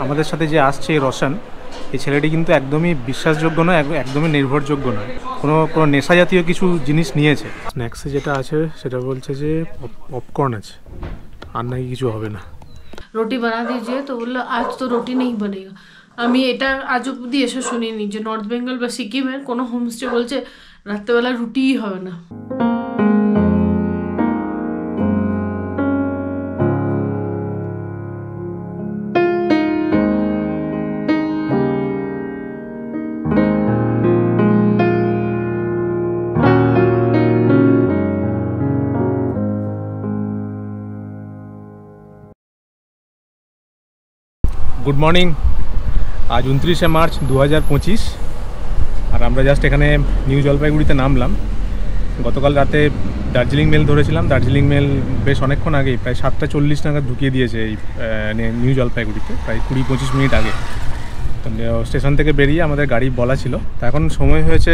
আমাদের সাথে যে আসছে রোশন, এই ছেলেটি কিন্তু একদমই বিশ্বাসযোগ্য নয়, একদমই নির্ভরযোগ্য নয়। কোনো নেশা জাতীয় কিছু জিনিস নিয়েছে। স্ন্যাক্সে যেটা আছে সেটা বলছে যে পপকর্ন আছে, আর নাকি কিছু হবে না। রুটি বানা দিজিয়ে, তো বললো আজ তো রুটি নেই বনেগা। আমি এটা আজ অব্দি এসে শুনিনি যে নর্থ বেঙ্গল বা সিকিমের কোনো হোমস্টে বলছে রাত্রেবেলা রুটিই হবে না। Good morning. আজ 29শে মার্চ 2025, আর আমরা জাস্ট এখানে নিউ জলপাইগুড়িতে নামলাম। গতকাল রাতে দার্জিলিং মেল ধরেছিলাম। দার্জিলিং মেল বেশ অনেকক্ষণ আগেই, প্রায় 7:40 নাগাদ ঢুকিয়ে দিয়েছে এই নিউ জলপাইগুড়িতে, প্রায় 20-25 মিনিট আগে। তো স্টেশন থেকে বেরিয়ে আমাদের গাড়ি বলা ছিল। তো এখন সময় হয়েছে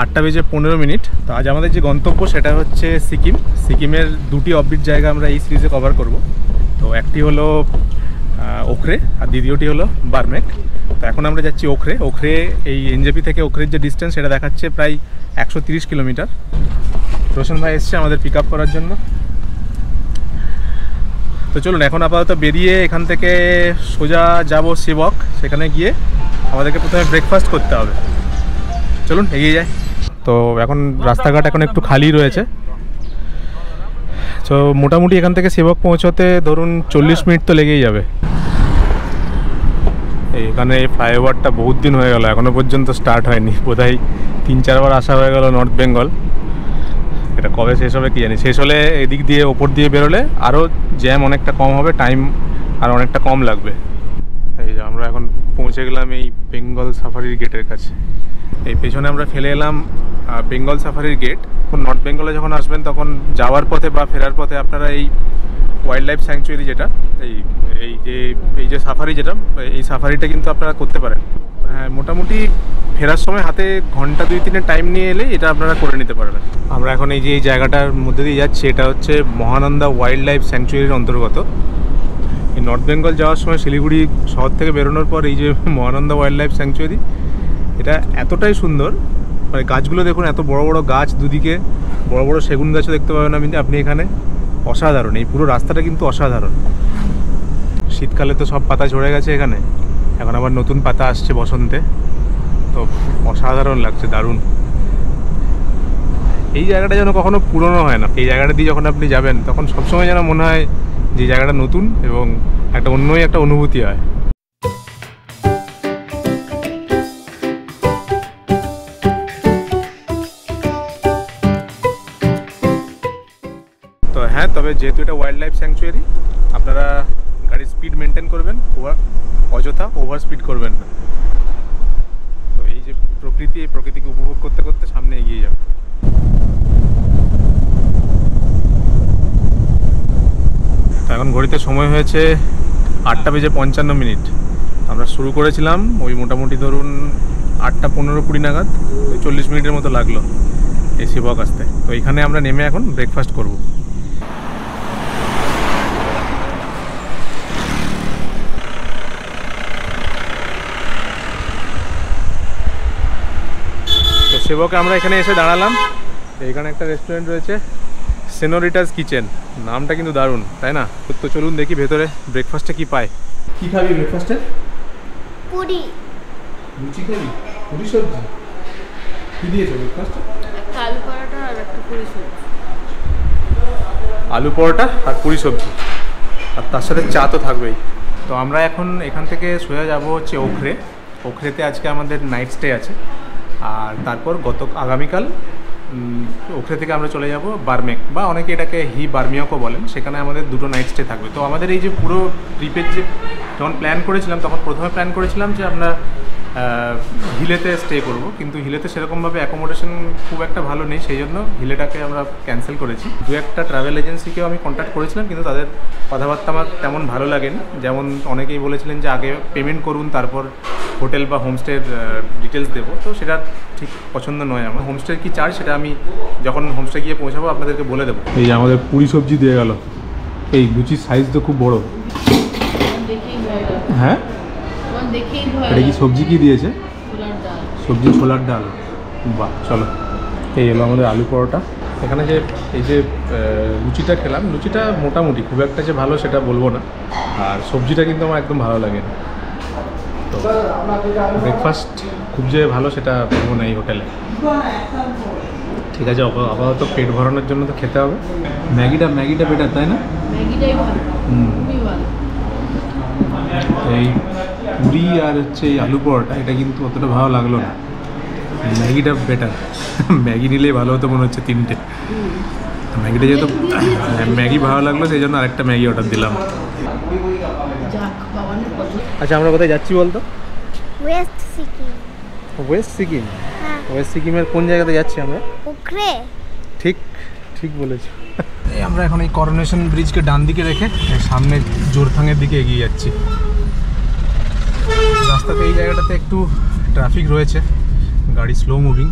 8:15। তো আজ আমাদের যে গন্তব্য সেটা হচ্ছে সিকিমের দুটি অফবিট জায়গা আমরা এই সিরিজে কভার করব। তো একটি হলো ওখরে, আর দ্বিতীয়টি হলো বারমেক। তো এখন আমরা যাচ্ছি ওখরে। এই এনজেপি থেকে ওখরের যে ডিস্টেন্স সেটা দেখাচ্ছে প্রায় 130 কিলোমিটার। রোশন ভাই এসছে আমাদের পিক আপ করার জন্য। তো চলুন এখন আপাতত বেরিয়ে এখান থেকে সোজা যাব সেবক। সেখানে গিয়ে আমাদেরকে প্রথমে ব্রেকফাস্ট করতে হবে। চলুন এগিয়ে যাই। তো এখন রাস্তাঘাট এখন একটু খালি রয়েছে। তো মোটামুটি এখান থেকে সেবক পৌঁছতে ধরুন 40 মিনিট তো লেগেই যাবে। এখানে এই ফ্লাইওভারটা বহুত দিন হয়ে গেল, এখনও পর্যন্ত স্টার্ট হয়নি। বোধহয় 3-4 বার আসা হয়ে গেল নর্থ বেঙ্গল। এটা কবে শেষ হবে কি জানি। শেষ হলে এদিক দিয়ে ওপর দিয়ে বেরোলে আরও জ্যাম অনেকটা কম হবে, টাইম আর অনেকটা কম লাগবে। এই যে আমরা এখন পৌঁছে গেলাম এই বেঙ্গল সাফারির গেটের কাছে। এই পেছনে আমরা ফেলে এলাম বেঙ্গল সাফারির গেট। নর্থ বেঙ্গলে যখন আসবেন তখন যাওয়ার পথে বা ফেরার পথে আপনারা এই ওয়াইল্ড লাইফ স্যাংচুয়ারি যেটা এই যে সাফারি যেটা, এই সাফারিটা কিন্তু আপনারা করতে পারেন। মোটামুটি ফেরার সময় হাতে ঘন্টা 2-3 টাইম নিয়ে এলে এটা আপনারা করে নিতে পারবেন। আমরা এখন এই যে এই জায়গাটার মধ্যে দিয়ে যাচ্ছি, এটা হচ্ছে মহানন্দা ওয়াইল্ড লাইফ স্যাংচুয়ারির অন্তর্গত। এই নর্থ বেঙ্গল যাওয়ার সময় শিলিগুড়ি শহর থেকে বেরোনোর পর এই যে মহানন্দা ওয়াইল্ড লাইফ স্যাংচুয়ারি, এটা এতটাই সুন্দর। মানে গাছগুলো দেখুন, এত বড় বড় গাছ, দুদিকে বড় বড় সেগুন গাছও দেখতে পাবেন আপনি এখানে। অসাধারণ, এই পুরো রাস্তাটা কিন্তু অসাধারণ। শীতকালে তো সব পাতা ঝরে গেছে এখানে, এখন আবার নতুন পাতা আসছে বসন্তে। তো অসাধারণ লাগছে, দারুণ। এই জায়গাটা যেন কখনো পুরনো হয় না। এই জায়গাটা দিয়ে যখন আপনি যাবেন তখন সবসময় যেন মনে হয় যে জায়গাটা নতুন এবং একটা অন্যই একটা অনুভূতি হয়। তো হ্যাঁ, তবে যেহেতু এটা ওয়াইল্ড লাইফ স্যাংচুয়ারি, আপনারা গাড়ির স্পিড মেনটেন করবেন, অযথা ওভার স্পিড করবেন না। তো এই যে প্রকৃতিকে উপভোগ করতে করতে সামনে এগিয়ে যাবে। তো এখন ঘড়িতে সময় হয়েছে 8:55। আমরা শুরু করেছিলাম ওই মোটামুটি ধরুন 8:15-20 নাগাদ, 40 মিনিটের মতো লাগলো এই সেবক আসতে। তো এখানে আমরা নেমে এখন ব্রেকফাস্ট করব। তো সেবকে আমরা এখানে এসে দাঁড়ালাম। এখানে একটা রেস্টুরেন্ট রয়েছে, সেনোরিটাস কিচেন। নামটা কিন্তু দারুণ, তাই না? তো চলুন দেখি ভেতরে ব্রেকফাস্টে কি পায়। কি খাবি ব্রেকফাস্টে? পুরি। লুচি খাবি? পুরি সবজি? কি দিয়েছো ব্রেকফাস্টে? একটা আলু পরোটা আর একটা পুরি সবজি। আলু পরোটা আর পুরি সবজি, আর তার সাথে চা তো থাকবেই। তো আমরা এখন এখান থেকে সোজা যাব হচ্ছে ওখরেতে আজকে আমাদের নাইট স্টে আছে। আর তারপর আগামীকাল ওখরে থেকে আমরা চলে যাব বারমেক, বা অনেকে এটাকে বার্মিয়কও বলেন। সেখানে আমাদের 2 নাইট স্টে থাকবে। তো আমাদের এই যে পুরো ট্রিপের যে যখন প্ল্যান করেছিলাম, তখন প্রথমে প্ল্যান করেছিলাম যে আমরা হিলেতে স্টে করব, কিন্তু হিলেতে সেরকমভাবে অ্যাকোমোডেশন খুব একটা ভালো নেই, সেই জন্য হিলেটাকে আমরা ক্যান্সেল করেছি। 2-1টা ট্রাভেল এজেন্সিকেও আমি কন্ট্যাক্ট করেছিলাম, কিন্তু তাদের কথাবার্তা আমার তেমন ভালো লাগেনি। যেমন অনেকেই বলেছিলেন যে আগে পেমেন্ট করুন, তারপর হোটেল বা হোমস্টের ডিটেলস দেবো। তো সেটা ঠিক পছন্দ নয় আমার। হোমস্টের কী চার্জ সেটা আমি যখন হোমস্টে গিয়ে পৌঁছাবো আপনাদেরকে বলে দেবো। এই যে আমাদের পুরি সবজি দিয়ে গেল। এই লুচির সাইজ তো খুব বড়। হ্যাঁ, আমার দেখেই ভয় এটা কি সবজি কি দিয়েছে? ছোলার ডাল। সবজি ছোলার ডাল। বাহ, চলো। এই এলো আমাদের আলু পরোটা। এখানে যে এই যে লুচিটা খেলাম, লুচিটা মোটামুটি, খুব একটা যে ভালো সেটা বলবো না, আর সবজিটা কিন্তু আমার একদম ভালো লাগে না। তো ব্রেকফাস্ট খুব যে ভালো সেটা বলবো না এই হোটেলে। ঠিক আছে, আপাতত পেট ভরানোর জন্য তো খেতে হবে। ম্যাগিটা বেটার, তাই না? ম্যাগিটাই ভালো, খুবই ভালো। এই পুরি আর হচ্ছে এই আলু পরোটা এটা কিন্তু অতটা ভালো লাগলো না, ম্যাগিটা বেটার। ম্যাগি নিলেই ভালো হতো মনে হচ্ছে 3টে। ম্যাগিটা যেহেতু ম্যাগি ভালো লাগলো সেই জন্য আরেকটা ম্যাগি অর্ডার দিলাম। আচ্ছা, আমরা কোথায় যাচ্ছি বলতো? ওয়েস্ট সিকিম। ওয়েস্ট সিকিম? হ্যাঁ। ওয়েস্ট সিকিমের কোন জায়গাতে যাচ্ছি আমরা? উখরে। ঠিক বলেছো। এই আমরা এখন এই করোনেশন ব্রিজকে ডান দিকে রেখে সামনে জোরথাংয়ের দিকে এগিয়ে যাচ্ছি। রাস্তাতে এই জায়গাটাতে একটু ট্রাফিক রয়েছে, গাড়ি স্লো মুভিং,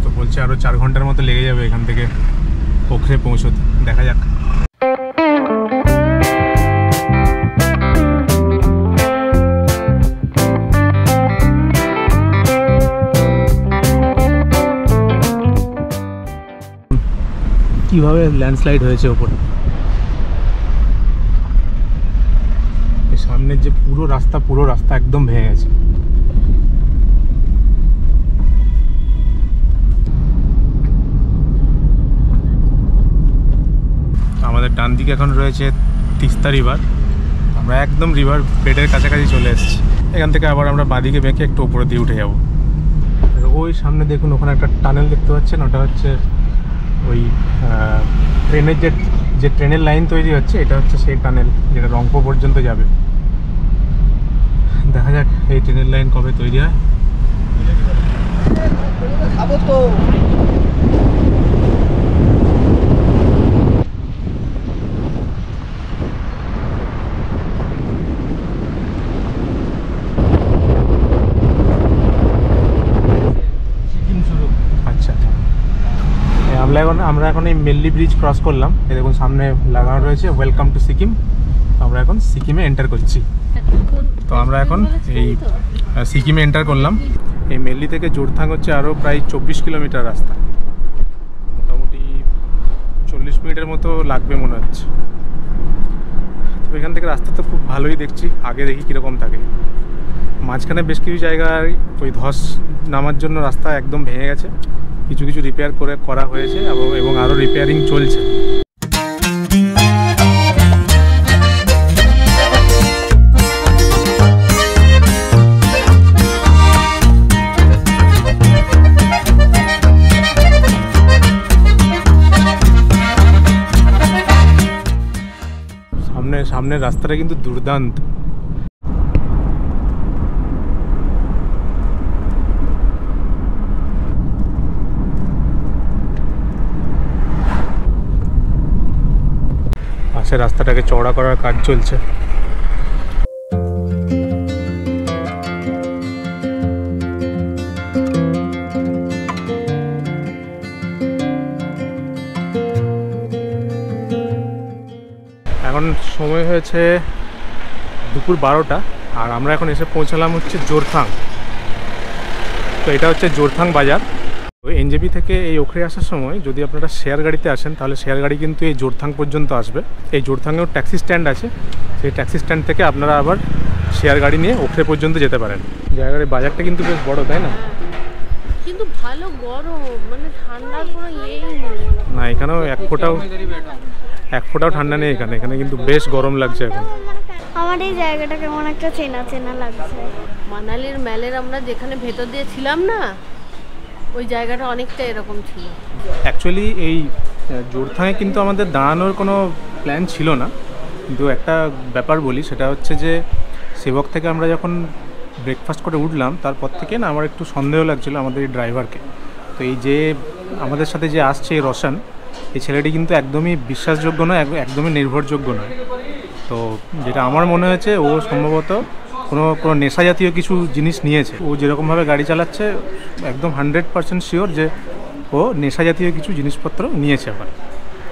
তো বলছে আরও 4 ঘন্টার মতো লেগে যাবে এখান থেকে পোখরে পৌঁছতে। দেখা যাক। কিভাবে ল্যান্ডস্লাইড হয়েছে ওপরে। সামনের যে পুরো রাস্তা একদম ভেঙে গেছে। আমাদের ডান দিকে এখন রয়েছে তিস্তা রিভার। আমরা একদম রিভার বেডের কাছাকাছি চলে এসেছি। এখান থেকে আবার আমরা বাঁদিকে বেঁকে একটু উপরে দিয়ে উঠে যাব। ওই সামনে দেখুন, ওখানে একটা টানেল দেখতে পাচ্ছেন, ওটা হচ্ছে ওই ট্রেনের যে ট্রেনের লাইন তৈরি হচ্ছে, এটা হচ্ছে সেই টানেল যেটা রংপুর পর্যন্ত যাবে। দেখা যাক এই ট্রেনের লাইন কবে তৈরি হয়। আচ্ছা, আমরা এখন এই মেল্লি ব্রিজ ক্রস করলাম। এই দেখুন সামনে লাগানো রয়েছে ওয়েলকাম টু সিকিম। আমরা এখন সিকিমে এন্টার করছি। তো আমরা এখন এই সিকিমে এন্টার করলাম। এই মেল্লি থেকে জোরথাং হচ্ছে আরও প্রায় 24 কিলোমিটার রাস্তা, মোটামুটি 40 মিনিটের মতো লাগবে মনে হচ্ছে। তো এখান থেকে রাস্তা তো খুব ভালোই দেখছি, আগে দেখি কীরকম থাকে। মাঝখানে বেশ কিছু জায়গায় ওই ধস নামার জন্য রাস্তা একদম ভেঙে গেছে, কিছু কিছু রিপেয়ার করা হয়েছে এবং আরও রিপেয়ারিং চলছে। সামনের রাস্তাটা কিন্তু দুর্দান্ত। পাশে রাস্তাটাকে চওড়া করার কাজ চলছে। এখন সময় হয়েছে দুপুর 12টা, আর আমরা এখন এসে পৌঁছালাম হচ্ছে জোরথাং। তো এটা হচ্ছে জোরথাং বাজার। ওই এনজেপি থেকে এই ওখরে আসার সময় যদি আপনারা শেয়ার গাড়িতে আসেন, তাহলে শেয়ার গাড়ি কিন্তু এই জোরথাং পর্যন্ত আসবে। এই জোরথাংয়েও ট্যাক্সি স্ট্যান্ড আছে, সেই ট্যাক্সি স্ট্যান্ড থেকে আপনারা আবার শেয়ার গাড়ি নিয়ে ওখরে পর্যন্ত যেতে পারেন। জায়গার বাজারটা কিন্তু বেশ বড়, তাই না? কিন্তু ভালো গরম, মানে ঠান্ডার কোনো ইয়েই নেই। না, এখানেও এক ফোঁটাও ঠান্ডা নেই এখানে। এখানে কিন্তু বেশ গরম লাগছে এখন। আমার এই জায়গাটা কেমন একটা চেনা চেনা লাগছে। মানালির ম্যালের আমরা যেখানে ভেতর দিয়ে ছিলাম না, ওই জায়গাটা অনেকটা এরকম ছিল। অ্যাকচুয়ালি এই জোরথাংয়ে কিন্তু আমাদের দাঁড়ানোর কোনো প্ল্যান ছিল না, কিন্তু একটা ব্যাপার বলি, সেটা হচ্ছে যে সেবক থেকে আমরা যখন ব্রেকফাস্ট করে উঠলাম, তারপর থেকে না আমার একটু সন্দেহ লাগছিলো আমাদের এই ড্রাইভারকে। তো এই যে আমাদের সাথে যে আসছে এই রোশন, এই ছেলেটি কিন্তু একদমই বিশ্বাসযোগ্য নয়, একদমই নির্ভরযোগ্য নয়। তো যেটা আমার মনে হয়েছে, ও সম্ভবত কোনো নেশা জাতীয় কিছু জিনিস নিয়েছে। ও যেরকমভাবে গাড়ি চালাচ্ছে, একদম 100% শিওর যে ও নেশা জাতীয় কিছু জিনিসপত্র নিয়েছে আবার।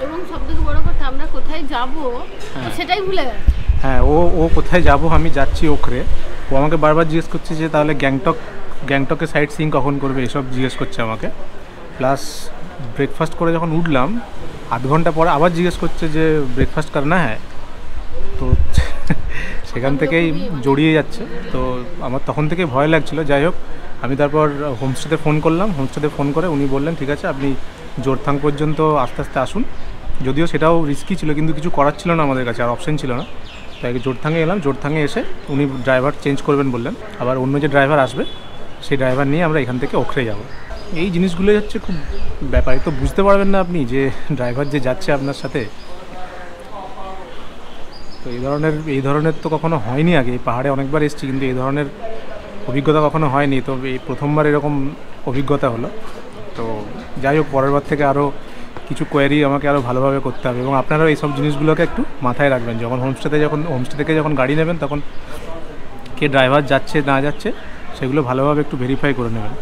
এবং সবথেকে বড় কথা, আমরা কোথায় যাব সেটাই ভুলে গেছি। হ্যাঁ, ও কোথায় যাব আমি যাচ্ছি ওখরে। ও আমাকে বারবার জিজ্ঞেস করছে যে তাহলে গ্যাংটকে সাইট সিইং কখন করবে, এসব জিজ্ঞেস করছে আমাকে। প্লাস ব্রেকফাস্ট করে যখন উঠলাম আধ ঘন্টা পরে আবার জিজ্ঞেস করছে যে ব্রেকফাস্ট করনা হ্যাঁ। তো সেখান থেকেই জড়িয়ে যাচ্ছে। তো আমার তখন থেকে ভয় লাগছিল। যাই হোক, আমি তারপর হোমস্টেতে ফোন করলাম। হোমস্টেতে ফোন করে উনি বললেন ঠিক আছে আপনি জোরথাং পর্যন্ত আস্তে আস্তে আসুন। যদিও সেটাও রিস্কি ছিল, কিন্তু কিছু করার ছিল না আমাদের কাছে, আর অপশন ছিল না। তাই জোরথাঙে এলাম। জোরথাঙে এসে উনি ড্রাইভার চেঞ্জ করবেন বললেন, আবার অন্য যে ড্রাইভার আসবে সেই ড্রাইভার নিয়ে আমরা এখান থেকে ওখরে যাব। এই জিনিসগুলোই হচ্ছে খুব ব্যাপার। তো বুঝতে পারবেন না আপনি যে ড্রাইভার যে যাচ্ছে আপনার সাথে। তো এই ধরনের তো কখনো হয়নি আগে। এই পাহাড়ে অনেকবার এসেছি, কিন্তু এই ধরনের অভিজ্ঞতা কখনো হয়নি। তো এই প্রথমবার এরকম অভিজ্ঞতা হলো। তো যাই হোক, পরের বার থেকে আরও কিছু কোয়ারি আমাকে আরও ভালোভাবে করতে হবে। এবং আপনারাও এই সব জিনিসগুলোকে একটু মাথায় রাখবেন। হোমস্টে থেকে যখন গাড়ি নেবেন তখন কে ড্রাইভার যাচ্ছে না যাচ্ছে সেগুলো ভালোভাবে একটু ভেরিফাই করে নেবেন।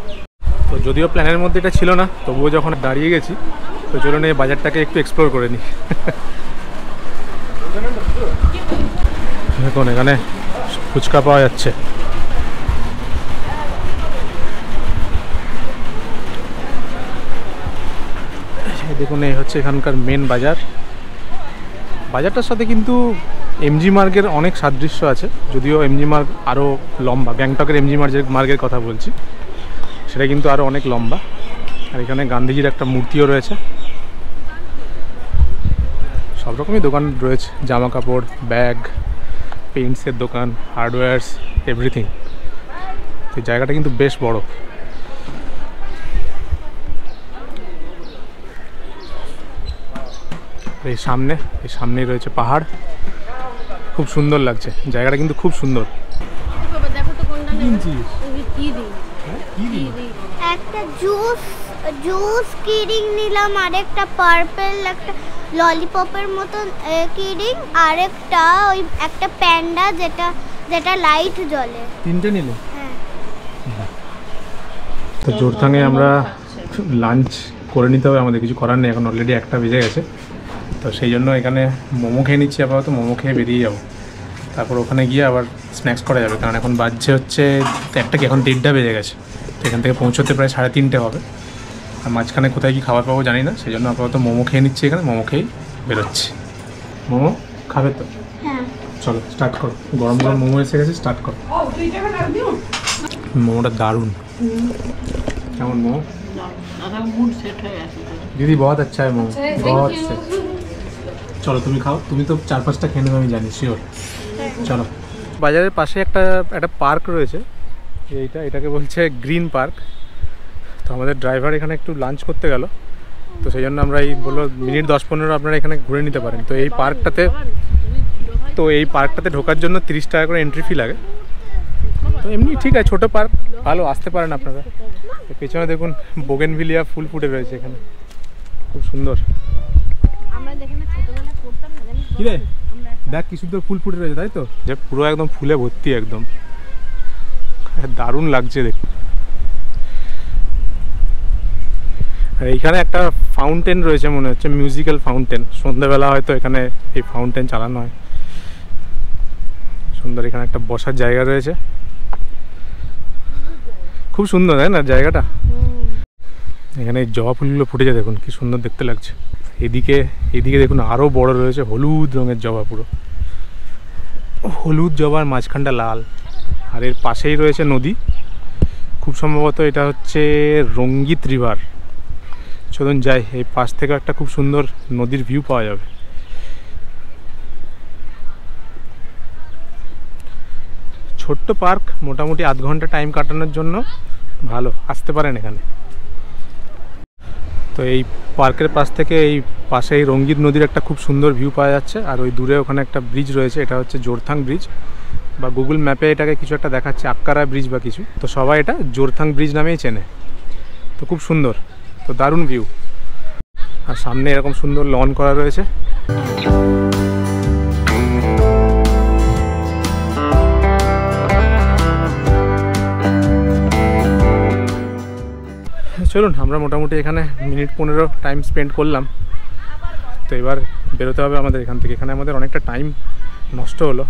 তো যদিও প্ল্যানের মধ্যে এটা ছিল না, তবুও যখন দাঁড়িয়ে গেছি তো চলুন এই বাজারটাকে একটু এক্সপ্লোর করে নিই। দেখুন এখানে ফুচকা পাওয়া যাচ্ছে। দেখুন এই হচ্ছে এখানকার মেন বাজার। বাজারটার সাথে কিন্তু এমজি মার্গের অনেক সাদৃশ্য আছে, যদিও এমজি মার্গ আরও লম্বা। গ্যাংটকের এমজি মার্গের কথা বলছি, সেটা কিন্তু আরও অনেক লম্বা। আর এখানে গান্ধীজির একটা মূর্তিও রয়েছে। সব রকমই দোকান রয়েছে, জামা কাপড়, ব্যাগ, পেইন্টসের দোকান, হার্ডওয়্যার্স, এভরিথিং। এই জায়গাটা কিন্তু বেশ বড়। এই সামনেই রয়েছে পাহাড়, খুব সুন্দর লাগছে জায়গাটা, কিন্তু খুব সুন্দর। একটা জুস কিডিং নিলাম, আর একটা পার্পল একটা ললিপপের মতন কিডিং, আর একটা প্যান্ডা যেটা লাইট জ্বলে। তিনটে নিলে? হ্যাঁ। তো জোরথাঙে আমরা লাঞ্চ করে নিতে হবে, আমাদের কিছু করার নেই, এখন অলরেডি 1টা বেজে গেছে। তো সেই জন্য এখানে মোমো খেয়ে নিচ্ছি আপাতত। মোমো খেয়ে বেরিয়ে যাবো, তারপর ওখানে গিয়ে আবার স্ন্যাক্স করা যাবে। কারণ এখন বাজছে হচ্ছে 1টা, কি এখন 1:30 বেজে গেছে। তো এখান থেকে পৌঁছতে প্রায় 3:30 হবে। আর মাঝখানে কোথায় কি খাবার পাবো জানি না, সেই জন্য আপাতত মোমো খেয়ে নিচ্ছি এখানে। মোমো খেয়েই বেরোচ্ছি। মোমো খাবে তো? হ্যাঁ চলো স্টার্ট করো। গরম গরম মোমো এসে গেছে, স্টার্ট করো। মোমোটা দারুণ। কেমন মোমো? दीदी बहुत अच्छा है मोमो, बहुत से। চলো তুমি খাও, তুমি তো 4-5টা খেয়ে নেবে আমি জানি, শিওর। চলো। বাজারের পাশে একটা পার্ক রয়েছে, এটাকে বলছে গ্রিন পার্ক। তো আমাদের ড্রাইভার এখানে একটু লাঞ্চ করতে গেল, তো সেই জন্য আমরা এই বললো মিনিট 10-15 আপনারা এখানে ঘুরে নিতে পারেন। তো এই পার্কটাতে ঢোকার জন্য 30 টাকা করে এন্ট্রি ফি লাগে। তো এমনি ঠিক আছে, ছোটো পার্ক, ভালো, আসতে পারেন আপনারা। পেছনে দেখুন বোগেনভিলিয়া ফুল ফুটে রয়েছে এখানে, খুব সুন্দর। কি রে দেখ কি সুন্দর ফুল ফুটে রয়েছে, তাই তো? যে পুরো একদম ফুলে ভর্তি, একদম দারুণ লাগছে দেখতে। আর এইখানে একটা ফাউন্টেন রয়েছে, মনে হচ্ছে মিউজিক্যাল ফাউন্টেন। সন্ধ্যাবেলা হয়তো এখানে এই ফাউন্টেন চালানো হয়। সুন্দর, এখানে একটা বসার জায়গা রয়েছে, খুব সুন্দর তাই না জায়গাটা? এখানে জবা ফুলগুলো ফুটেছে, দেখুন কি সুন্দর দেখতে লাগছে। এদিকে দেখুন আরও বড় রয়েছে, হলুদ রঙের জবা, পুরো হলুদ জবার মাঝখানটা লাল। আর এর পাশেই রয়েছে নদী, খুব সম্ভবত এটা হচ্ছে রঙ্গিত রিভার। চলুন যাই, এই পাশ থেকে একটা খুব সুন্দর নদীর ভিউ পাওয়া যাবে। ছোট্ট পার্ক, মোটামুটি আধ ঘন্টা টাইম কাটানোর জন্য ভালো, আসতে পারেন এখানে। তো এই পার্কের পাশ থেকে এই পাশে এই রঙ্গিত নদীর একটা খুব সুন্দর ভিউ পাওয়া যাচ্ছে। আর ওই দূরে ওখানে একটা ব্রিজ রয়েছে, এটা হচ্ছে জোরথাং ব্রিজ, বা গুগল ম্যাপে এটাকে কিছু একটা দেখাচ্ছে আক্কারা ব্রিজ বা কিছু। তো সবাই এটা জোরথাং ব্রিজ নামেই চেনে। তো খুব সুন্দর, তো দারুণ ভিউ। আর সামনে এরকম সুন্দর লন করা রয়েছে। চলুন, আমরা মোটামুটি এখানে মিনিট 15 টাইম স্পেন্ড করলাম। তো এবার বেরোতে হবে আমাদের এখান থেকে। এখানে আমাদের অনেকটা টাইম নষ্ট হলো।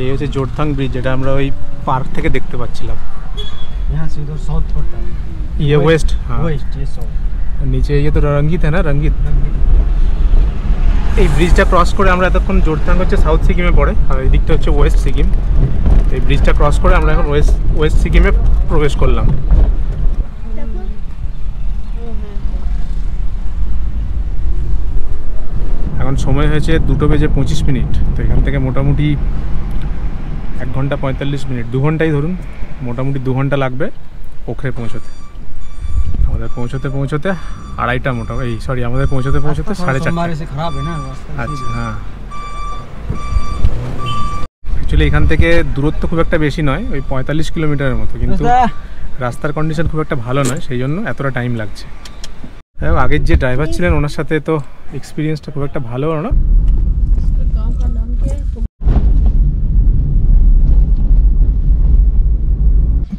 এই হচ্ছে জোরথাং ব্রিজ, যেটা আমরা ওই পার্ক থেকে দেখতে পাচ্ছিলাম। यहाँ से उधर साउथ पड़ता है, ये वेस्ट, हाँ वेस्ट, ये साउथ। নিচে ये तो রঙ্গিত है ना, রঙ্গিত। এই ব্রিজটা ক্রস করে আমরা এতক্ষণ, জোরথাং হচ্ছে সাউথ সিকিমে পড়ে আর এই দিকটা হচ্ছে ওয়েস্ট সিকিম। এই ব্রিজটা ক্রস করে আমরা এখন ওয়েস্ট সিকিমে প্রবেশ করলাম। এখন সময় হয়েছে 2:25। তো এখান থেকে মোটামুটি 1 ঘন্টা 45 মিনিট, 2 ঘন্টাই ধরুন, মোটামুটি 2 ঘন্টা লাগবে ওখরে পৌঁছতে। আমাদের পৌঁছতে 2:30 মোটামুটি, সরি আমাদের পৌঁছতে 4:30 से खराब है ना रास्ता। আচ্ছা, হ্যাঁ। অ্যাকচুয়ালি এখান থেকে দূরত্ব খুব একটা বেশি নয়, ওই 45 কিলোমিটারের মতো, কিন্তু রাস্তার কন্ডিশন খুব একটা ভালো নয়, সেই জন্য এতটা টাইম লাগছে। আগের যে ড্রাইভার ছিলেন ওনার সাথে তো এক্সপিরিয়েন্সটা খুব একটা ভালো না।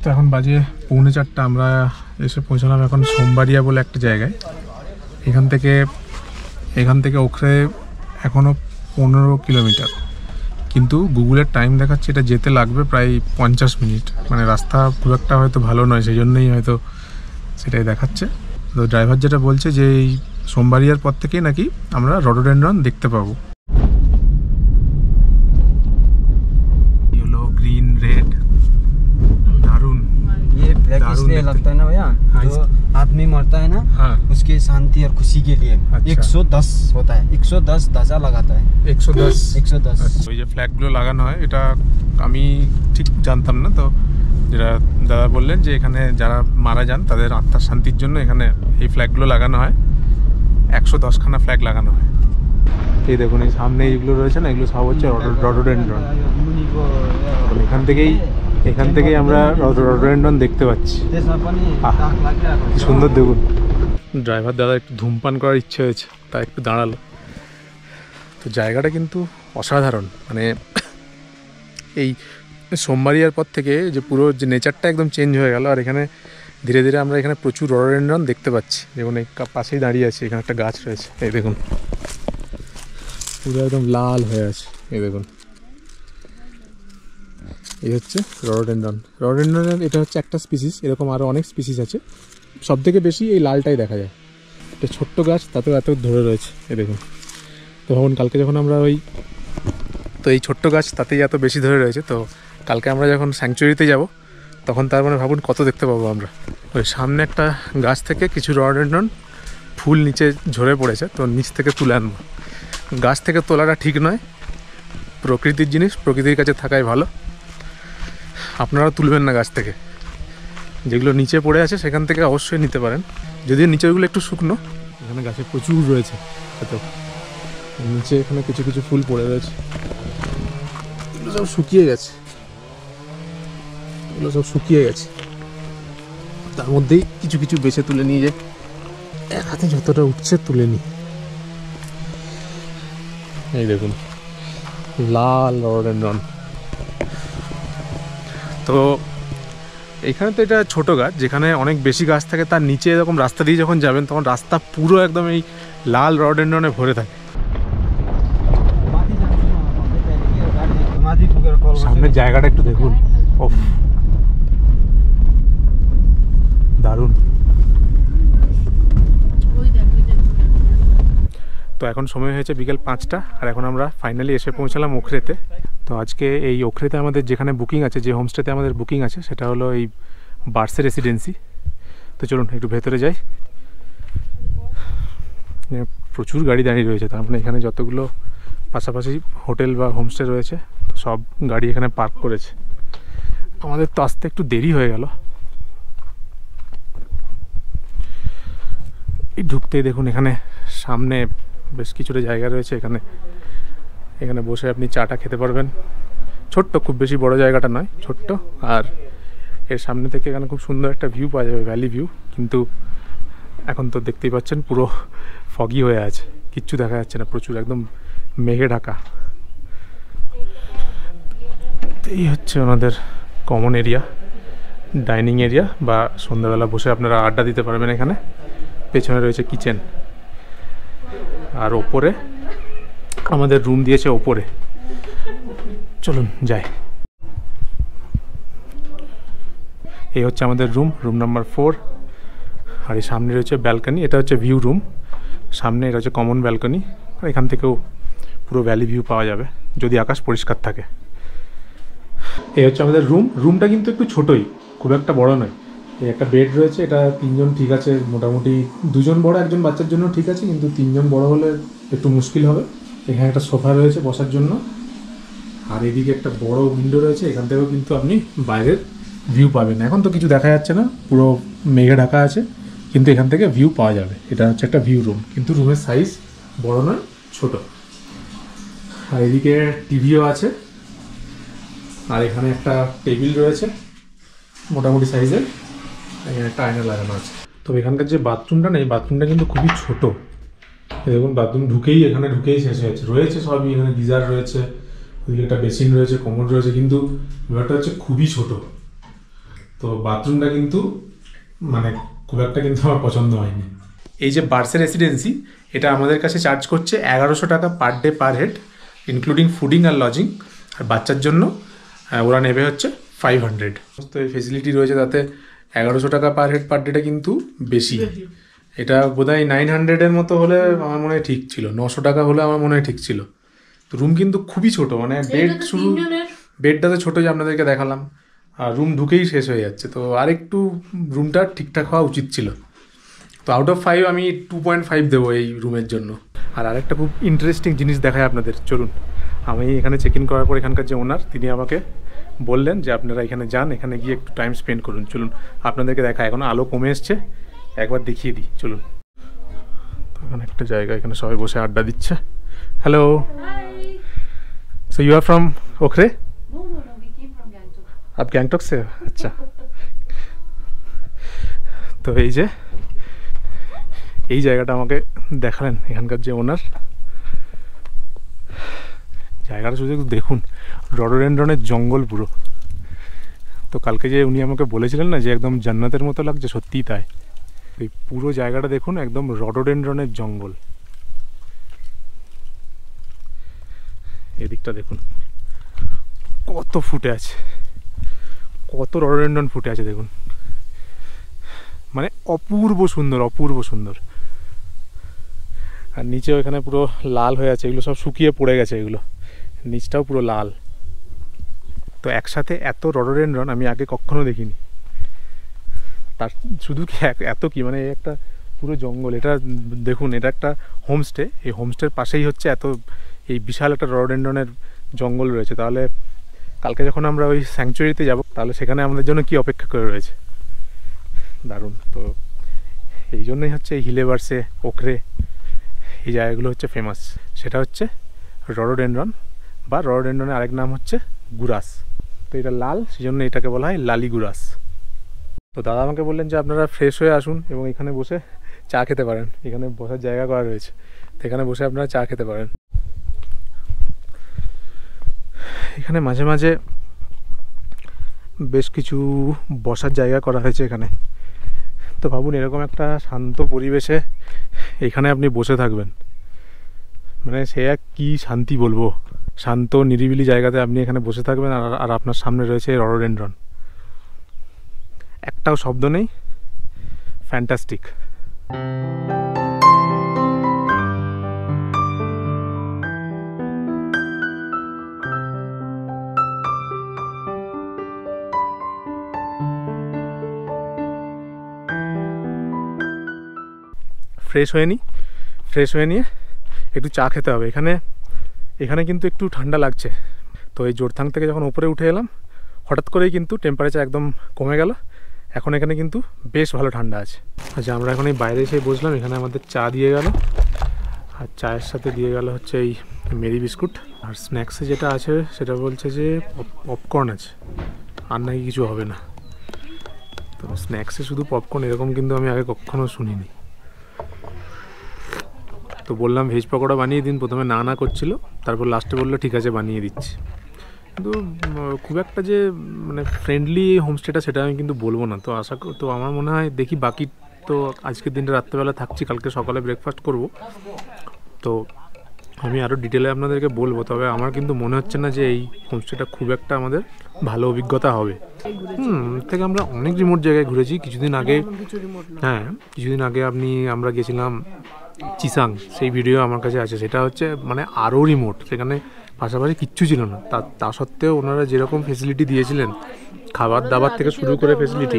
তো এখন বাজে 3:45, আমরা এসে পৌঁছলাম এখন সোমবাড়িয়া বলে একটা জায়গায়। এখান থেকে ওখরে এখনও 15 কিলোমিটার, কিন্তু গুগলের টাইম দেখাচ্ছে এটা যেতে লাগবে প্রায় 50 মিনিট। মানে রাস্তা খুব একটা হয়তো ভালো নয়, সেই জন্যই হয়তো সেটাই দেখাচ্ছে। তো ড্রাইভার যেটা বলছে যে এই সোমবাড়িয়ার পর থেকেই নাকি আমরা রডোডেনড্রন দেখতে পাবো। येलो ग्रीन रेड, दारुण। ये ब्लैक इसलिए लगता है ना भैया, जो आदमी मरता है ना, हाँ, उसके शांति और खुशी के लिए अच्छा। 110 होता है, 110 ध्वजा लगाता है। 110 ওই যে ফ্ল্যাগগুলো লাগানো হয়, এটা আমি ঠিক জানতাম না। তো যেটা দাদা বললেন যে এখানে যারা মারা যান তাদের আত্মার শান্তির জন্য এখানে এই ফ্ল্যাগগুলো লাগানো হয়, 110খানা ফ্ল্যাগ লাগানো হয়। এই দেখুন এই সামনে এইগুলো রয়েছে না, এগুলো সব হচ্ছে রডোডেনড্রন। এখান থেকেই আমরা রডোডেনড্রন দেখতে পাচ্ছি। কি সুন্দর দেখুন। ড্রাইভার দাদা একটু ধূমপান করার ইচ্ছে হয়েছে, তাই একটু দাঁড়ালো। তো জায়গাটা কিন্তু অসাধারণ, মানে এই সোমবাড়িয়ার পর থেকে যে পুরো যে নেচারটা একদম চেঞ্জ হয়ে গেল। আর এখানে ধীরে ধীরে আমরা এখানে প্রচুর রডোডেনড্রন দেখতে পাচ্ছি। যেমন এই পাশেই দাঁড়িয়ে আছে, এখানে একটা গাছ রয়েছে, এই দেখুন পুরো একদম লাল হয়ে আছে। এই দেখুন, এই হচ্ছে রডোডেনড্রন। রডোডেনড্রনের এটা হচ্ছে একটা স্পিসিস, এরকম আরও অনেক স্পিসিস আছে। সব থেকে বেশি এই লালটাই দেখা যায়। এটা ছোট্ট গাছ, তাতেও এত ধরে রয়েছে, এই দেখুন। তো ভাবুন কালকে যখন আমরা তো এই ছোট্ট গাছ তাতেই এত বেশি ধরে রয়েছে। তো কালকে আমরা যখন স্যাংচুয়ারিতে যাব তখন তার মানে ভাবুন কত দেখতে পাবো আমরা। ওই সামনে একটা গাছ থেকে কিছু রডোডেনড্রন ফুল নিচে ঝরে পড়েছে, তো নিচ থেকে তুলে আনবো। গাছ থেকে তোলাটা ঠিক নয়, প্রকৃতির জিনিস প্রকৃতির কাছে থাকাই ভালো। আপনারা তুলবেন না গাছ থেকে, যেগুলো নিচে পড়ে আছে সেখান থেকে অবশ্যই নিতে পারেন, যদিও নিচেগুলো একটু শুকনো। এখানে গাছে প্রচুর রয়েছে, তো নিচে এখানে কিছু কিছু ফুল পড়ে রয়েছে, এগুলো সব শুকিয়ে গেছে, তার মধ্যেই কিছু কিছু বেছে তুলে নিয়ে যায়। এক হাতে যতটা উঠছে তুলে নিই। এই দেখুন লাল রডোডেনড্রন। তো এখানে তো এটা ছোট গাছ, যেখানে অনেক বেশি গাছ থাকে তার নিচে এরকম রাস্তা দিয়ে যখন যাবেন তখন রাস্তা পুরো একদম এই লাল রডোডেনড্রনে ভরে থাকে। সামনের জায়গাটা একটু দেখুন, ওফ দারুণ। তো এখন সময় হয়েছে বিকেল 5টা, আর এখন আমরা ফাইনালি এসে পৌঁছালাম ওখরেতে। তো আজকে এই ওখরেতে আমাদের যেখানে বুকিং আছে, যে হোমস্টেতে আমাদের বুকিং আছে, সেটা হলো এই বার্সে রেসিডেন্সি। তো চলুন একটু ভেতরে যাই। প্রচুর গাড়ি দাঁড়িয়ে রয়েছে, তার মানে এখানে যতগুলো পাশাপাশি হোটেল বা হোমস্টে রয়েছে তো সব গাড়ি এখানে পার্ক করেছে। আমাদের তো আসতে একটু দেরি হয়ে গেল। এই ঢুকতেই দেখুন এখানে সামনে বেশ কিছুটা জায়গা রয়েছে, এখানে বসে আপনি চাটা খেতে পারবেন। ছোট্ট, খুব বেশি বড় জায়গাটা নয়, ছোট্ট। আর এর সামনে থেকে এখানে খুব সুন্দর একটা ভিউ পাওয়া যাবে, ভ্যালি ভিউ। কিন্তু এখন তো দেখতেই পাচ্ছেন পুরো ফগি হয়ে আছে, কিচ্ছু দেখা যাচ্ছে না, প্রচুর একদম মেঘে ঢাকা। এই হচ্ছে ওনাদের কমন এরিয়া, ডাইনিং এরিয়া বা সন্ধ্যাবেলা বসে আপনারা আড্ডা দিতে পারবেন এখানে। পেছনে রয়েছে কিচেন, আর ওপরে আমাদের রুম দিয়েছে ওপরে। চলুন যাই। এই হচ্ছে আমাদের রুম নাম্বার 4। আর এই সামনে রয়েছে ব্যালকনি, এটা হচ্ছে ভিউ রুম। সামনে এটা হচ্ছে কমন ব্যালকনি, আর এখান থেকেও পুরো ভ্যালি ভিউ পাওয়া যাবে যদি আকাশ পরিষ্কার থাকে। এই হচ্ছে আমাদের রুমটা কিন্তু একটু ছোটোই, খুব একটা বড় নয়। এই একটা বেড রয়েছে, এটা 3 জন ঠিক আছে, মোটামুটি 2 জন বড়, 1 জন বাচ্চার জন্য ঠিক আছে, কিন্তু 3 জন বড় হলে একটু মুশকিল হবে। এখানে একটা সোফা রয়েছে বসার জন্য, আর এদিকে একটা বড় উইন্ডো রয়েছে, এখান থেকেও কিন্তু আপনি বাইরের ভিউ পাবেন। এখন তো কিছু দেখা যাচ্ছে না, পুরো মেঘে ঢাকা আছে, কিন্তু এখান থেকে ভিউ পাওয়া যাবে। এটা হচ্ছে একটা ভিউ রুম, কিন্তু রুমের সাইজ বড় নয়, ছোট। আর এদিকে টিভিও আছে, আর এখানে একটা টেবিল রয়েছে মোটামুটি সাইজের, এখানে একটা আয়না লাগানো আছে। তবে এখানকার যে বাথরুমটা নেই, বাথরুমটা কিন্তু খুবই ছোট। দেখুন বাথরুম এখানে ঢুকেই শেষ হয়েছে, রয়েছে সবই, এখানে গিজার রয়েছে, ওইদিকে একটা বেসিন রয়েছে, কমোড রয়েছে, কিন্তু ব্যাপারটা হচ্ছে খুবই ছোট। তো বাথরুমটা কিন্তু মানে খুব একটা কিন্তু আমার পছন্দ হয়নি। এই যে বার্সে রেসিডেন্সি, এটা আমাদের কাছে চার্জ করছে 1100 টাকা per day per head, including fooding আর লজিং। আর বাচ্চার জন্য ওরা নেবে হচ্ছে 500। তো এই ফেসিলিটি রয়েছে, তাতে 1100 টাকা পার হেড পার ডেটা কিন্তু বেশি। এটা বোধহয় 900-এর মতো হলে আমার মনে হয় ঠিক ছিল, 900 টাকা হলে আমার মনে হয় ঠিক ছিল। তো রুম কিন্তু খুবই ছোট, মানে বেডটা তো ছোটো যে আপনাদেরকে দেখালাম, আর রুম ঢুকেই শেষ হয়ে যাচ্ছে। তো আরেকটু রুমটা ঠিকঠাক হওয়া উচিত ছিল। তো আউট অফ 5 আমি 2.5 দেবো এই রুমের জন্য। আর আরেকটা খুব ইন্টারেস্টিং জিনিস দেখায় আপনাদের, চলুন। আমি এখানে চেক ইন করার পর এখানকার যে ওনার, তিনি আমাকে বললেন যে আপনারা এখানে যান, এখানে গিয়ে একটু টাইম স্পেন্ড করুন। চলুন আপনাদেরকে দেখায়, এখনও আলো কমে এসছে, একবার দেখিয়ে দিই চলুন। তো এখানে একটা জায়গা, এখানে সবাই বসে আড্ডা দিচ্ছে। Hello, so you are from Okhrey? आप गैंगटॉक से? अच्छा। তো এই জায়গাটা আমাকে দেখালেন এখানকার যে ওনার। জায়গাটা শুধু একটু দেখুন, রডোডেনড্রনের জঙ্গল পুরো। তো কালকে যে উনি আমাকে বলেছিলেন না যে একদম জান্নাতের মতো লাগছে, সত্যিই তাই। এই পুরো জায়গাটা দেখুন, একদম রডোডেনড্রনের জঙ্গল। এদিকটা দেখুন কত ফুটে আছে, কত রডোডেনড্রন ফুটে আছে দেখুন, মানে অপূর্ব সুন্দর, অপূর্ব সুন্দর। আর নিচেও এখানে পুরো লাল হয়ে আছে, এগুলো সব শুকিয়ে পড়ে গেছে, এগুলো নিচটাও পুরো লাল। তো একসাথে এত রডোডেনড্রন আমি আগে কখনো দেখিনি। তার শুধু কি এত কি, মানে একটা পুরো জঙ্গল। এটা দেখুন, এটা একটা হোমস্টে, এই হোমস্টের পাশেই হচ্ছে এত এই বিশাল একটা রডোডেনড্রনের জঙ্গল রয়েছে। তাহলে কালকে যখন আমরা ওই স্যাংচুয়ারিতে যাব, তাহলে সেখানে আমাদের জন্য কি অপেক্ষা করে রয়েছে, দারুণ। তো এই জন্যই হচ্ছে এই হিলে বার্সে, ওখরে, এই জায়গাগুলো হচ্ছে ফেমাস। সেটা হচ্ছে রডোডেনড্রন, বা রডোডেনড্রনের আরেক নাম হচ্ছে গুরাস। তো এটা লাল, সেই জন্য এটাকে বলা হয় লালি গুরাস। তো দাদা আমাকে বললেন যে আপনারা ফ্রেশ হয়ে আসুন এবং এখানে বসে চা খেতে পারেন, এখানে বসার জায়গা করা রয়েছে, তো এখানে বসে আপনারা চা খেতে পারেন। এখানে মাঝে মাঝে বেশ কিছু বসার জায়গা করা হয়েছে এখানে। তো ভাবুন, এরকম একটা শান্ত পরিবেশে এখানে আপনি বসে থাকবেন, মানে সে এক কী শান্তি বলবো। শান্ত নিরিবিলি জায়গাতে আপনি এখানে বসে থাকবেন, আর আপনার সামনে রয়েছে রডোডেনড্রন, একটাও শব্দ নেই, ফ্যান্টাস্টিক। ফ্রেশ হয়ে নিয়ে একটু চা খেতে হবে। এখানে কিন্তু একটু ঠান্ডা লাগছে। তো এই জোরথাং থেকে যখন উপরে উঠে এলাম, হঠাৎ করেই কিন্তু টেম্পারেচার একদম কমে গেল। এখন এখানে কিন্তু বেশ ভালো ঠান্ডা আছে। আচ্ছা, আমরা এখন এই বাইরে এসে বসলাম, এখানে আমাদের চা দিয়ে গেল, আর চায়ের সাথে দিয়ে গেল হচ্ছে এই মেরি বিস্কুট। আর স্ন্যাক্সে যেটা আছে সেটা বলছে যে পপকর্ন আছে, আর নাকি কিছু হবে না। তো স্ন্যাক্সে শুধু পপকর্ন, এরকম কিন্তু আমি আগে কখনো শুনিনি। তো বললাম ভেজ পকোড়া বানিয়ে দিন, প্রথমে না করছিল, তারপর লাস্টে বললো ঠিক আছে বানিয়ে দিচ্ছি। কিন্তু খুব একটা যে মানে ফ্রেন্ডলি হোমস্টেটা সেটা আমি কিন্তু বলবো না। তো তো আমার মনে হয় দেখি, বাকি তো আজকের দিনটা রাত্রেবেলা থাকছি, কালকে সকালে ব্রেকফাস্ট করব, তো আমি আরও ডিটেলে আপনাদেরকে বলবো। তবে আমার কিন্তু মনে হচ্ছে না যে এই হোমস্টেটা খুব একটা আমাদের ভালো অভিজ্ঞতা হবে। থেকে আমরা অনেক রিমোট জায়গায় ঘুরেছি কিছুদিন আগে। হ্যাঁ, কিছুদিন আগে আমরা গেছিলাম চিসাং, সেই ভিডিও আমার কাছে আছে। সেটা হচ্ছে মানে আরও রিমোট, সেখানে পাশাপাশি কিচ্ছু ছিল না। তা সত্ত্বেও ওনারা যেরকম ফেসিলিটি দিয়েছিলেন, খাবার দাবার থেকে শুরু করে ফেসিলিটি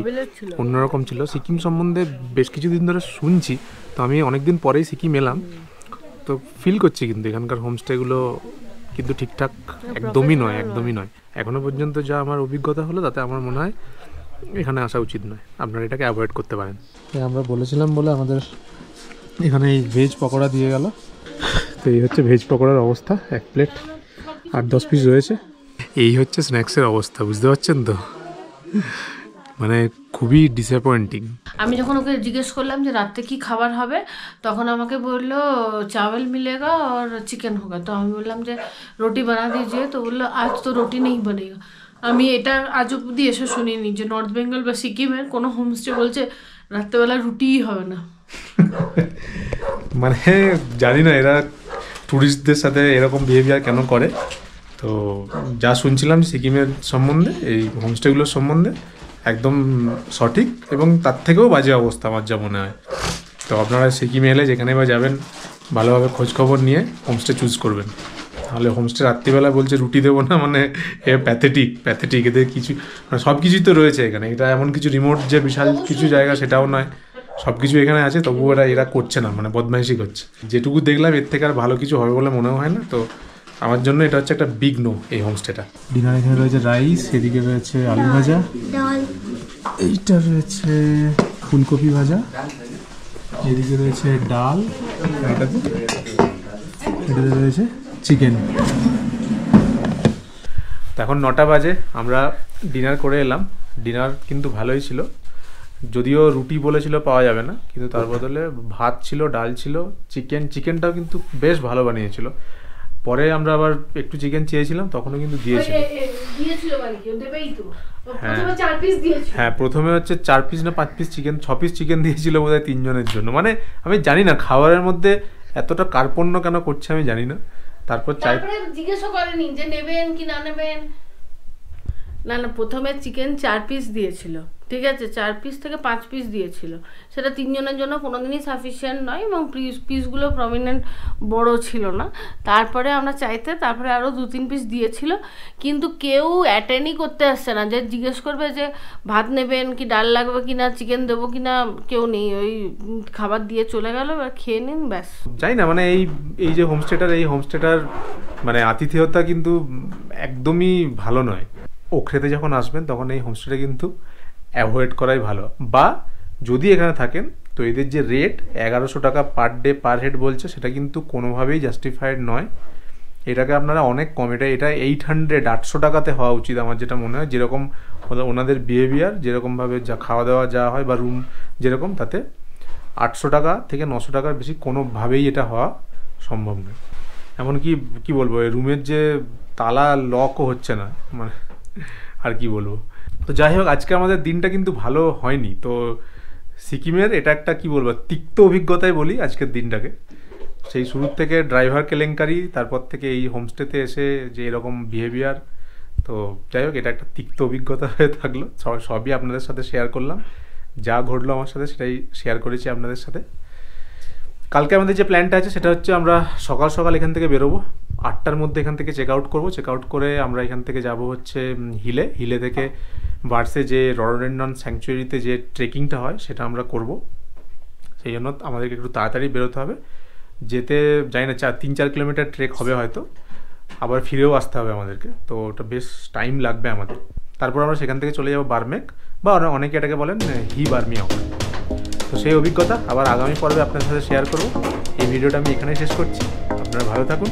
অন্যরকম ছিল। সিকিম সম্বন্ধে বেশ কিছুদিন ধরে শুনছি, তো আমি অনেকদিন পরেই সিকিম এলাম, তো ফিল করছি কিন্তু এখানকার হোমস্টেগুলো কিন্তু ঠিকঠাক একদমই নয়। এখনও পর্যন্ত যা আমার অভিজ্ঞতা হলো তাতে আমার মনে হয় এখানে আসা উচিত নয়। আপনারা এটাকে অ্যাভয়েড করতে পারেন। আমরা বলেছিলাম বলে আমাদের এখানে এই ভেজ পকোড়া দিয়ে গেল। তো এই হচ্ছে ভেজ পকোড়ার অবস্থা, 1 প্লেট 8-10 পিস রয়েছে। এই হচ্ছে স্ন্যাক্সের অবস্থা, বুঝতে পারছেন তো? মানে খুবই ডিসঅ্যাপয়েন্টিং। আমি যখন ওকে জিজ্ঞেস করলাম যে রাতে কি খাবার হবে, তখন আমাকে বললো চাवल मिलेगा और চিকেন होगा। তো আমি বললাম যে রুটি বানা দিজিয়ে, তো বললো আজ তো রুটি নেই বনেগা। আমি এটা আজ অব্দি এসে শুনিনি যে নর্থ বেঙ্গল বা সিকিমের কোনো হোমস্টে বলছে রাত্রেবেলা রুটিই হবে না। মানে জানি না এরা ট্যুরিস্টদের সাথে এরকম বিহেভিয়ার কেন করে। তো যা শুনছিলাম সিকিমের সম্বন্ধে, এই হোমস্টেগুলোর সম্বন্ধে একদম সঠিক, এবং তার থেকেও বাজে অবস্থা আমার যা মনে হয়। তো আপনারা সিকিমে এলে যেখানে বা যাবেন, ভালোভাবে খোঁজখবর নিয়ে হোমস্টে চুজ করবেন। তাহলে হোমস্টে রাত্রিবেলা বলছে রুটি দেবো না, মানে এ প্যাথেটিক। এদের কিছু মানে সব কিছুই তো রয়েছে এখানে। এটা এমন কিছু রিমোট যে বিশাল কিছু জায়গা সেটাও নয়, সব কিছু এখানে আছে, তবুও এরা করছে না, মানে বদমাইশি করছে। যেটুকু দেখলাম এর থেকে আর ভালো কিছু হবে বলে মনেও হয় না। তো আমার জন্য এটা হচ্ছে একটা বিগ নো এই হোমস্টেটা। ডিনার এখানে রয়েছে রাইস, এদিকে রয়েছে আলু ভাজা, ডাল, এইটা রয়েছে ফুলকপি ভাজা, এদিকে রয়েছে ডাল, এটাতে রয়েছে চিকেন। এখন 9টা বাজে, আমরা ডিনার করে এলাম। ডিনার কিন্তু ভালোই ছিল, যদিও রুটি বলেছিল পাওয়া যাবে না, কিন্তু তার বদলে ভাত ছিল, ডাল ছিল, চিকেনটাও কিন্তু বেশ ভালো বানিয়েছিল। পরে আমরা আবার একটু চিকেন চেয়েছিলাম, তখনও কিন্তু দিয়েছিল। হ্যাঁ, প্রথমে হচ্ছে 4 পিস না 5 পিস চিকেন, 6 পিস চিকেন দিয়েছিল বোধহয় 3 জনের জন্য। মানে আমি জানি না খাবারের মধ্যে এতটা কার্পণ্য কেন করছে, আমি জানি না। তারপর জিজ্ঞেসও করেনি যে নেবেন কি না নেবেন। না, প্রথমে চিকেন 4 পিস দিয়েছিল, ঠিক আছে, 4 পিস থেকে 5 পিস দিয়েছিল। সেটা 3 জনের জন্য কোনোদিনই সাফিসিয়েন্ট নয়, এবং পিসগুলো প্রমিনেন্ট বড় ছিল না। তারপরে আমরা তারপরে আরও 2-3 পিস দিয়েছিল, কিন্তু কেউ অ্যাটেন্ডই করতে আসছে না যে জিজ্ঞেস করবে যে ভাত নেবেন কি, ডাল লাগবে কি না, চিকেন দেবো কি না, কেউ নেই। ওই খাবার দিয়ে চলে গেল, এবার খেয়ে নিন ব্যাস। যাই না, মানে এই যে হোমস্টেটার মানে আতিথেয়তা কিন্তু একদমই ভালো নয়। ওখরেতে যখন আসবেন তখন এই হোমস্টেটা কিন্তু অ্যাভয়েড করাই ভালো। বা যদি এখানে থাকেন, তো এদের যে রেট 1100 টাকা পার ডে পার হেড বলছে, সেটা কিন্তু কোনোভাবেই জাস্টিফাইড নয়। এটাকে আপনারা অনেক কম, এটা 800 টাকাতে হওয়া উচিত আমার যেটা মনে হয়। যেরকম ওনাদের বিহেভিয়ার, যেরকমভাবে যা খাওয়া দাওয়া যা হয় বা রুম যেরকম, তাতে 800 টাকা থেকে 900 টাকার বেশি কোনোভাবেই এটা হওয়া সম্ভব নয়। এমনকি কি বলবো, এই রুমের যে তালা লকও হচ্ছে না, মানে আর কি বলবো। তো যাই হোক, আজকে আমাদের দিনটা কিন্তু ভালো হয়নি। তো সিকিমের এটা একটা কি বলবো তিক্ত অভিজ্ঞতাই বলি আজকের দিনটাকে। সেই শুরুর থেকে ড্রাইভার কেলেঙ্কারি, তারপর থেকে এই হোমস্টেতে এসে যে এরকম বিহেভিয়ার। তো যাই হোক, এটা একটা তিক্ত অভিজ্ঞতা হয়ে থাকলো। সবই আপনাদের সাথে শেয়ার করলাম, যা ঘটলো আমার সাথে সেটাই শেয়ার করেছি আপনাদের সাথে। কালকে আমাদের যে প্ল্যানটা আছে সেটা হচ্ছে আমরা সকাল সকাল এখান থেকে বেরোবো, 8টার মধ্যে এখান থেকে চেক আউট করবো। চেক আউট করে আমরা এখান থেকে যাব হচ্ছে হিলে থেকে বার্সে যে রডোডেন্ড্রন স্যাংচুয়ারিতে যে ট্রেকিংটা হয় সেটা আমরা করব। সেই জন্য আমাদেরকে একটু তাড়াতাড়ি বেরোতে হবে। যেতে জানি না 3-4 কিলোমিটার ট্রেক হবে হয়তো, আবার ফিরেও আসতে হবে আমাদেরকে। তো ওটা বেশ টাইম লাগবে আমাদের। তারপর আমরা সেখান থেকে চলে যাব বার্মেক, বা অনেকে এটাকে বলেন বার্মিয়ং। তো সেই অভিজ্ঞতা আবার আগামী পর্বে আপনাদের সাথে শেয়ার করব। এই ভিডিওটা আমি এখানেই শেষ করছি। আপনারা ভালো থাকুন।